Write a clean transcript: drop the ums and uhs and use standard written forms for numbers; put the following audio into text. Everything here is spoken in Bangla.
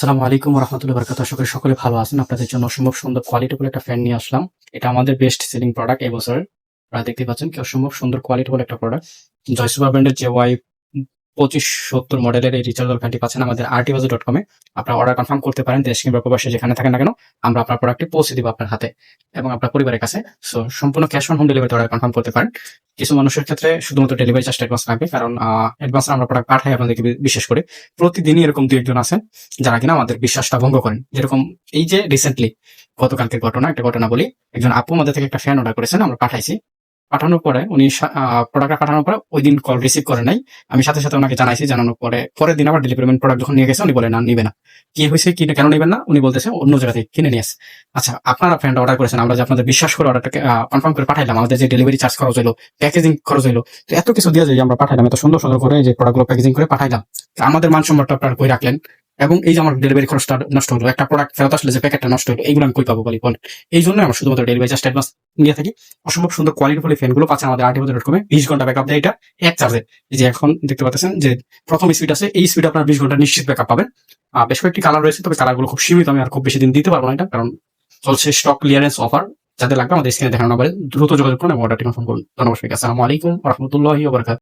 আসসালামু আলাইকুম রহমতুল্লাহ বারাকাতুহু। আশা করি সকলে ভালো আছেন। আপনাদের জন্য অসম্ভব সুন্দর কোয়ালিটিফুল একটা ফ্যান নিয়ে আসলাম। এটা আমাদের বেস্ট সেলিং প্রোডাক্ট এই বছরের। আপনারা দেখতে পাচ্ছেন কি অসম্ভব সুন্দর কোয়ালিটিফুল একটা প্রোডাক্ট। জয়সুপার ব্র্যান্ডের যে ওয়াই 2570 মডেলের এই রিচার্জেবল ফ্যানটি পাচ্ছেন আমাদের artbazaar.com এ। আপনারা অর্ডার কনফার্ম করতে পারেন। দেশ কিংবা প্রবাসে যেখানে থাকেন না কেন, আমরা আপনার প্রোডাক্টটি পৌঁছে দিব আপনার হাতে এবং আপনার পরিবারের কাছে। সো সম্পূর্ণ ক্যাশ অন হোম ডেলিভারিতে অর্ডার কনফার্ম করতে পারেন। কিছু মানুষের ক্ষেত্রে শুধুমাত্র ডেলিভারি চার্জটা অ্যাডভান্স লাগবে, কারণ অ্যাডভান্স আমরা প্রোডাক্ট পাঠাই আপনাদেরকে বিশেষ করে। প্রতিদিনই এরকম দু একজন আছেন যারা কিনা আমাদের বিশ্বাসটা ভঙ্গ করেন। যেরকম এই যে রিসেন্টলি গতকালকের ঘটনা, একটা ঘটনা বলি। একজন আপু আমাদের থেকে একটা ফ্যান অর্ডার করেছেন, আমরা পাঠাইছি। পাঠানোর পরে উনি প্রোডাক্টটা পাঠানোর পরে ওই দিন কল রিসিভ করে নাই। আমি সাথে সাথে ওনাকে জানাইছি, জানানোর পরে পরের দিন আবার ডেলিভারি প্রোডাক্ট যখন নিয়ে গেছে উনি বলে না, নিবে না। কি হয়েছে, কি কেন নিবেন না, উনি বলতেছে অন্য জায়গা থেকে কিনে নিয়ে আসে। আচ্ছা, আপনারা ফ্যানটা অর্ডার করেছেন, আমরা যে আপনাদের বিশ্বাস করে অর্ডারটাকে কনফার্ম করে পাঠাইলাম, আমাদের যে ডেলিভারি চার্জ খরচ হলো, প্যাকেজিং খরচ হলো, তো এত কিছু দিয়ে যে আমরা পাঠাইলাম, এত সুন্দর সুন্দর করে যে প্রোডাক্টগুলো প্যাকেজিং করে পাঠাইলাম, তো আমাদের মানসম্মানটা আপনারা কই রাখলেন? এবং এই যে আমার ডেলিভারি খরচটা নষ্ট হলো, একটা প্রোডাক্ট ফেরত আসলে যে প্যাকেটটা নষ্ট হলো, এইগুলো আমি কই পাবো বলেন? এই জন্য আমরা শুধুমাত্র ডেলিভারি চার্জ অ্যাডভান্স নিয়ে থাকি। অসম্ভব সুন্দর কোয়ালিটিফুল ফ্যানগুলো পাচ্ছেন আমাদের artbazaar.com এ। 20 ঘন্টা ব্যাকআপ দেয় এটা এক চার্জে। এই যে এখন দেখতে পাচ্ছেন যে প্রথম স্পিড আছে, এই স্পিড আপনার 20 ঘন্টা নিশ্চিত ব্যাকআপ পাবেন। বেশ কয়েকটি কালার রয়েছে, তবে কালারগুলো খুব সীমিত, আমি আর খুব বেশি দিন দিতে পারবো না এটা, কারণ চলছে স্টক ক্লিয়ারেন্স অফার। যাদের লাগবে আমাদের স্ক্রিনে দেখানো নাম্বারে দ্রুত যোগাযোগ করুন এবং অর্ডারটি কনফার্ম করুন। ধন্যবাদ সবাইকে। আসসালামু আলাইকুম রহমতুল্লাহি ওয়া বারাকাতুহু।